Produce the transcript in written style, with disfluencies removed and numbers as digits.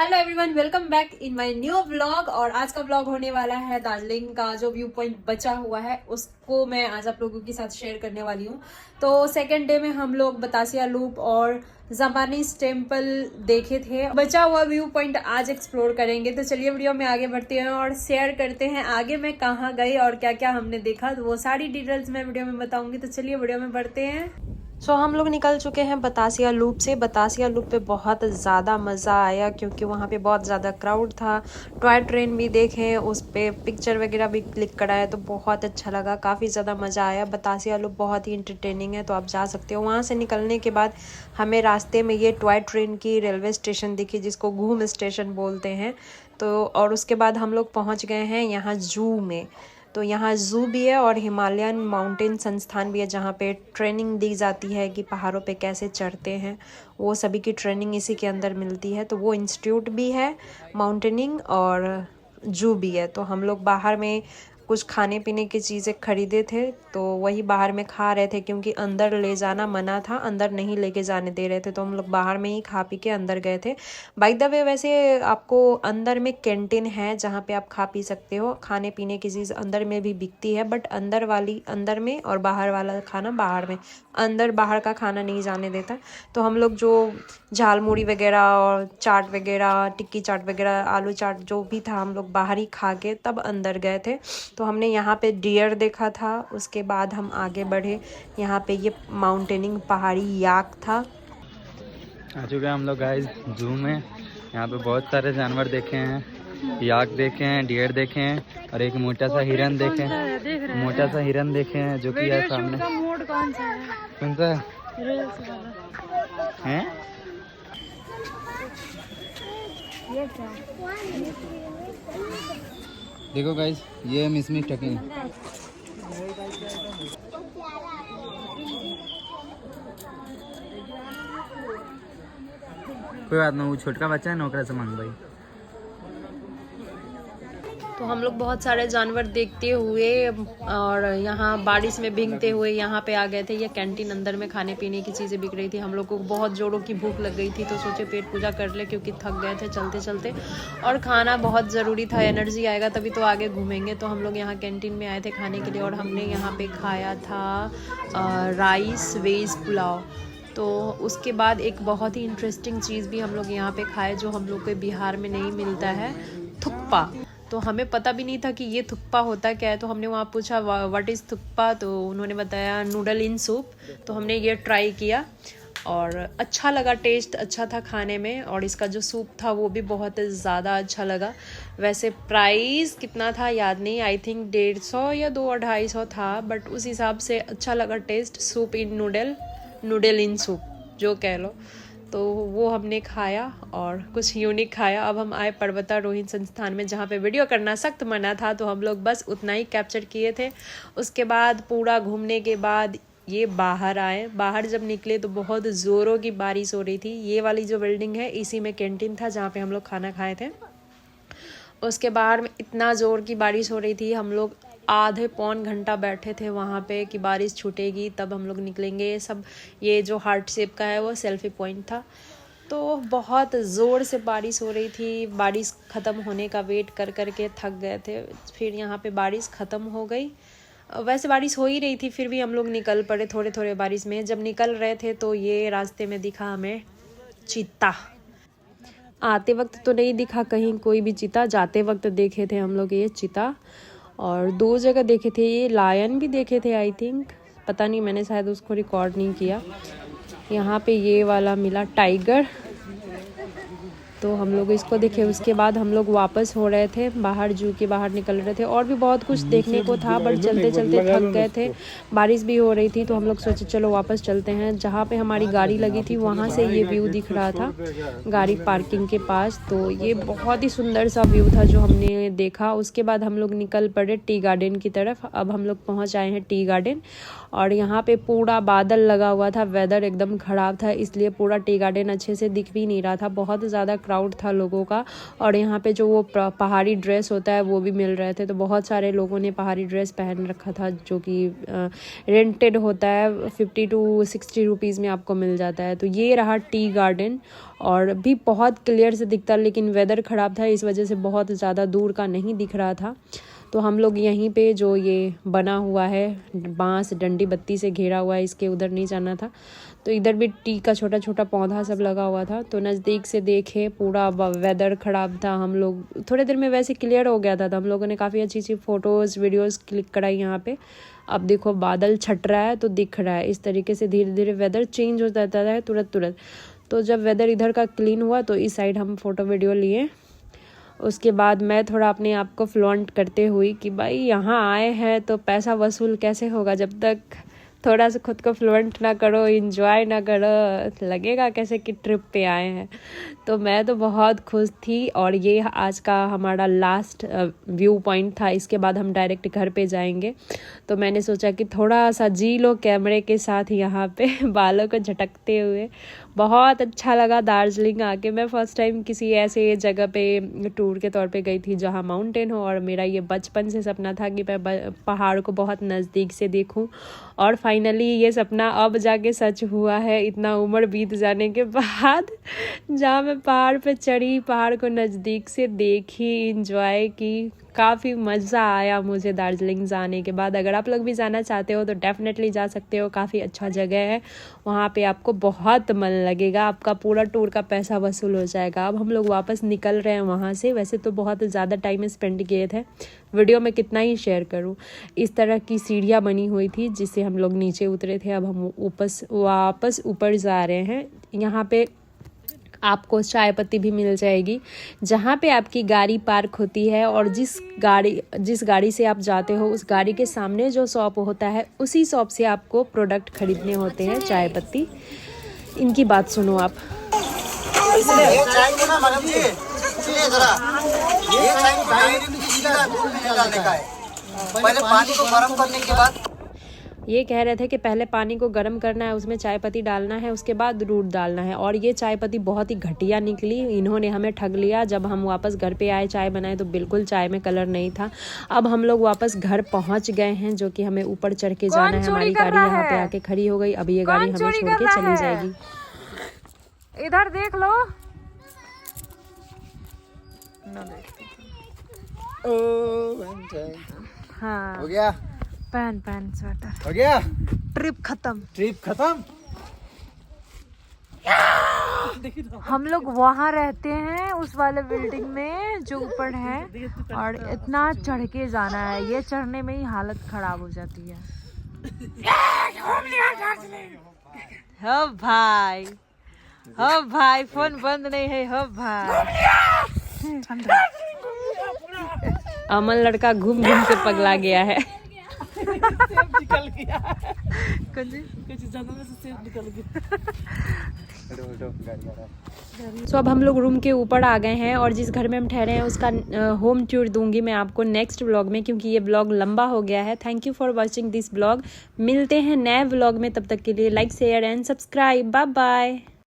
Hello everyone, welcome back in my new vlog. और आज का व्लॉग होने वाला है दार्जिलिंग का जो व्यू पॉइंट बचा हुआ है उसको मैं आज आप लोगों के साथ शेयर करने वाली हूँ। तो सेकंड डे में हम लोग बतासिया लूप और जापानीज टेम्पल देखे थे। बचा हुआ व्यू पॉइंट आज एक्सप्लोर करेंगे। तो चलिए वीडियो में आगे बढ़ते हैं और शेयर करते हैं आगे मैं कहाँ गई और क्या क्या हमने देखा। तो वो सारी डिटेल्स मैं वीडियो में बताऊंगी। तो चलिए वीडियो में बढ़ते हैं। हम लोग निकल चुके हैं बतासिया लूप से। बतासिया लूप पे बहुत ज़्यादा मज़ा आया क्योंकि वहाँ पे बहुत ज़्यादा क्राउड था। टॉय ट्रेन भी देखे, उस पर पिक्चर वगैरह भी क्लिक कराया तो बहुत अच्छा लगा, काफ़ी ज़्यादा मज़ा आया। बतासिया लूप बहुत ही इंटरटेनिंग है, तो आप जा सकते हो। वहाँ से निकलने के बाद हमें रास्ते में ये टॉय ट्रेन की रेलवे स्टेशन दिखी जिसको घूम स्टेशन बोलते हैं। तो और उसके बाद हम लोग पहुँच गए हैं यहाँ जू में। तो यहाँ जू भी है और हिमालयन माउंटेन संस्थान भी है जहाँ पे ट्रेनिंग दी जाती है कि पहाड़ों पे कैसे चढ़ते हैं। वो सभी की ट्रेनिंग इसी के अंदर मिलती है। तो वो इंस्टीट्यूट भी है माउंटेनिंग और जू भी है। तो हम लोग बाहर में कुछ खाने पीने की चीज़ें खरीदे थे तो वही बाहर में खा रहे थे क्योंकि अंदर ले जाना मना था, अंदर नहीं लेके जाने दे रहे थे। तो हम लोग बाहर में ही खा पी के अंदर गए थे। बाय द वे वैसे आपको अंदर में कैंटीन है जहाँ पे आप खा पी सकते हो। खाने पीने की चीज़ अंदर में भी बिकती है, बट अंदर वाली अंदर में और बाहर वाला खाना बाहर में। अंदर बाहर का खाना नहीं जाने देता। तो हम लोग जो झालमुड़ी वगैरह और चाट वगैरह, टिक्की चाट वगैरह, आलू चाट जो भी था हम लोग बाहर ही खा के तब अंदर गए थे। तो हमने यहाँ पे डियर देखा था। उसके बाद हम आगे बढ़े। यहाँ पे ये माउंटेनिंग पहाड़ी याक था। आ चुके हैं हम लोग गाइस जू में। यहाँ पे बहुत सारे जानवर देखे हैं, याक देखे हैं, डियर देखे हैं और एक मोटा सा हिरन देखे हैं। मोटा सा हिरन देखे हैं जो कि है सामने। कौन सा है? देखो गाइस, ये मिसमी टकिंग। कोई बात नहीं, वो छोटका बच्चा है, नौकरा से मांग भाई। तो हम लोग बहुत सारे जानवर देखते हुए और यहाँ बारिश में भीगते हुए यहाँ पे आ गए थे। ये कैंटीन अंदर में खाने पीने की चीज़ें बिक रही थी। हम लोग को बहुत जोरों की भूख लग गई थी तो सोचे पेट पूजा कर ले क्योंकि थक गए थे चलते चलते। और खाना बहुत ज़रूरी था, एनर्जी आएगा तभी तो आगे घूमेंगे। तो हम लोग यहाँ कैंटीन में आए थे खाने के लिए और हमने यहाँ पे खाया था राइस वेज पुलाव। तो उसके बाद एक बहुत ही इंटरेस्टिंग चीज़ भी हम लोग यहाँ पे खाए जो हम लोग को बिहार में नहीं मिलता है, थुक्पा। तो हमें पता भी नहीं था कि ये थुक्पा होता क्या है। तो हमने वहाँ पूछा व्हाट इज़ थुक्पा, तो उन्होंने बताया नूडल इन सूप। तो हमने ये ट्राई किया और अच्छा लगा, टेस्ट अच्छा था खाने में। और इसका जो सूप था वो भी बहुत ज़्यादा अच्छा लगा। वैसे प्राइस कितना था याद नहीं, आई थिंक 150 या 200-250 था, बट उस हिसाब से अच्छा लगा टेस्ट। सूप इन नूडल इन सूप जो कह लो। तो वो हमने खाया और कुछ यूनिक खाया। अब हम आए पर्वतारोहण संस्थान में जहाँ पे वीडियो करना सख्त मना था, तो हम लोग बस उतना ही कैप्चर किए थे। उसके बाद पूरा घूमने के बाद ये बाहर आए। बाहर जब निकले तो बहुत ज़ोरों की बारिश हो रही थी। ये वाली जो बिल्डिंग है इसी में कैंटीन था जहाँ पे हम लोग खाना खाए थे। उसके बाहर में इतना ज़ोर की बारिश हो रही थी, हम लोग आधे पौन घंटा बैठे थे वहाँ पे कि बारिश छूटेगी तब हम लोग निकलेंगे। सब ये जो हार्ट शेप का है वो सेल्फी पॉइंट था। तो बहुत ज़ोर से बारिश हो रही थी। बारिश ख़त्म होने का वेट कर कर के थक गए थे। फिर यहाँ पे बारिश ख़त्म हो गई। वैसे बारिश हो ही रही थी फिर भी हम लोग निकल पड़े थोड़े थोड़े बारिश में। जब निकल रहे थे तो ये रास्ते में दिखा हमें चीता। आते वक्त तो नहीं दिखा कहीं कोई भी चीता, जाते वक्त देखे थे हम लोग ये चीता। और 2 जगह देखे थे, ये लायन भी देखे थे आई थिंक, पता नहीं, मैंने शायद उसको रिकॉर्ड नहीं किया। यहाँ पे ये वाला मिला टाइगर, तो हम लोग इसको देखे। उसके बाद हम लोग वापस हो रहे थे बाहर, जू के बाहर निकल रहे थे। और भी बहुत कुछ देखने को था बट चलते चलते थक गए थे, बारिश भी हो रही थी। तो हम लोग सोचे चलो वापस चलते हैं। जहाँ पे हमारी गाड़ी लगी थी वहाँ से ये व्यू दिख रहा था गाड़ी पार्किंग के पास। तो ये बहुत ही सुंदर सा व्यू था जो हमने देखा। उसके बाद हम लोग निकल पड़े टी गार्डन की तरफ। अब हम लोग पहुँच आए हैं टी गार्डन। और यहाँ पे पूरा बादल लगा हुआ था, वेदर एकदम ख़राब था, इसलिए पूरा टी गार्डन अच्छे से दिख भी नहीं रहा था। बहुत ज़्यादा क्राउड था लोगों का। और यहाँ पे जो वो पहाड़ी ड्रेस होता है वो भी मिल रहे थे, तो बहुत सारे लोगों ने पहाड़ी ड्रेस पहन रखा था, जो कि रेंटेड होता है, 50 to 60 रुपीज़ में आपको मिल जाता है। तो ये रहा टी गार्डन, और भी बहुत क्लियर से दिखता, लेकिन वेदर ख़राब था इस वजह से बहुत ज़्यादा दूर का नहीं दिख रहा था। तो हम लोग यहीं पे जो ये बना हुआ है बांस डंडी बत्ती से घेरा हुआ है, इसके उधर नहीं जाना था, तो इधर भी टी का छोटा छोटा पौधा सब लगा हुआ था। तो नज़दीक से देखे, पूरा वेदर ख़राब था। हम लोग थोड़ी देर में वैसे क्लियर हो गया था, तो हम लोगों ने काफ़ी अच्छी अच्छी फ़ोटोज़ वीडियोज़ क्लिक कराई यहाँ पे। अब देखो बादल छट रहा है तो दिख रहा है, इस तरीके से धीरे धीरे वेदर चेंज हो जाता है तुरंत। तो जब वेदर इधर का क्लीन हुआ तो इस साइड हम फ़ोटो वीडियो लिए। उसके बाद मैं थोड़ा अपने आप को फ्लॉन्ट करते हुई कि भाई यहाँ आए हैं तो पैसा वसूल कैसे होगा, जब तक थोड़ा सा खुद को फ्लॉन्ट ना करो, इंजॉय ना करो, लगेगा कैसे कि ट्रिप पे आए हैं। तो मैं तो बहुत खुश थी। और ये आज का हमारा लास्ट व्यू पॉइंट था, इसके बाद हम डायरेक्ट घर पे जाएंगे। तो मैंने सोचा कि थोड़ा सा जी लो कैमरे के साथ यहाँ पे बालों को झटकते हुए। बहुत अच्छा लगा दार्जिलिंग आके। मैं फ़र्स्ट टाइम किसी ऐसे जगह पे टूर के तौर पे गई थी जहाँ माउंटेन हो, और मेरा ये बचपन से सपना था कि मैं पहाड़ को बहुत नज़दीक से देखूं, और फाइनली ये सपना अब जाके सच हुआ है, इतना उम्र बीत जाने के बाद, जहाँ मैं पहाड़ पे चढ़ी, पहाड़ को नज़दीक से देखी, इंजॉय की। काफ़ी मज़ा आया मुझे दार्जिलिंग जाने के बाद। अगर आप लोग भी जाना चाहते हो तो डेफ़िनेटली जा सकते हो, काफ़ी अच्छा जगह है, वहाँ पे आपको बहुत मन लगेगा, आपका पूरा टूर का पैसा वसूल हो जाएगा। अब हम लोग वापस निकल रहे हैं वहाँ से। वैसे तो बहुत ज़्यादा टाइम स्पेंड किए थे, वीडियो में कितना ही शेयर करूँ। इस तरह की सीढ़ियाँ बनी हुई थी जिससे हम लोग नीचे उतरे थे। अब हम वापस ऊपर जा रहे हैं। यहाँ पे आपको चाय पत्ती भी मिल जाएगी जहाँ पे आपकी गाड़ी पार्क होती है, और जिस गाड़ी से आप जाते हो उस गाड़ी के सामने जो शॉप होता है उसी शॉप से आपको प्रोडक्ट खरीदने होते हैं, चाय पत्ती। इनकी बात सुनो आप। ये चाय को ना मैडम जी, सुनिए जरा, ये चाय को डायरेक्ट सीधा दूध में डालने का है। पहले पानी को गर्म करने के बाद, ये कह रहे थे कि पहले पानी को गर्म करना है, उसमें चाय पत्ती डालना है, उसके बाद दूध डालना है। और ये चाय पत्ती बहुत ही घटिया निकली, इन्होंने हमें ठग लिया। जब हम वापस घर पे आए चाय बनाए तो बिल्कुल चाय में कलर नहीं था। अब हम लोग वापस घर पहुंच गए हैं, जो कि हमें ऊपर चढ़ के जाना है। हमारी गाड़ी यहाँ पे आके खड़ी हो गई, अब ये गाड़ी हमें छोड़ के चली जाएगी। इधर देख लो, हाँ हो गया, पहन स्वेटर। हो गया, ट्रिप खत्म। ट्रिप खत्म। हम लोग वहाँ रहते हैं उस वाले बिल्डिंग में जो ऊपर है, और इतना चढ़ के जाना है, ये चढ़ने में ही हालत खराब हो जाती है। हो भाई, हो भाई, फोन बंद नहीं है, हो भाई। अमन लड़का घूम घूम के पगला गया है। निकल गया सो अब हम लोग रूम के ऊपर आ गए हैं, और जिस घर में हम ठहरे हैं उसका होम टूर दूंगी मैं आपको नेक्स्ट व्लॉग में, क्योंकि ये व्लॉग लंबा हो गया है। Thank you for watching this vlog. मिलते हैं नए व्लॉग में, तब तक के लिए like share and subscribe. Bye bye.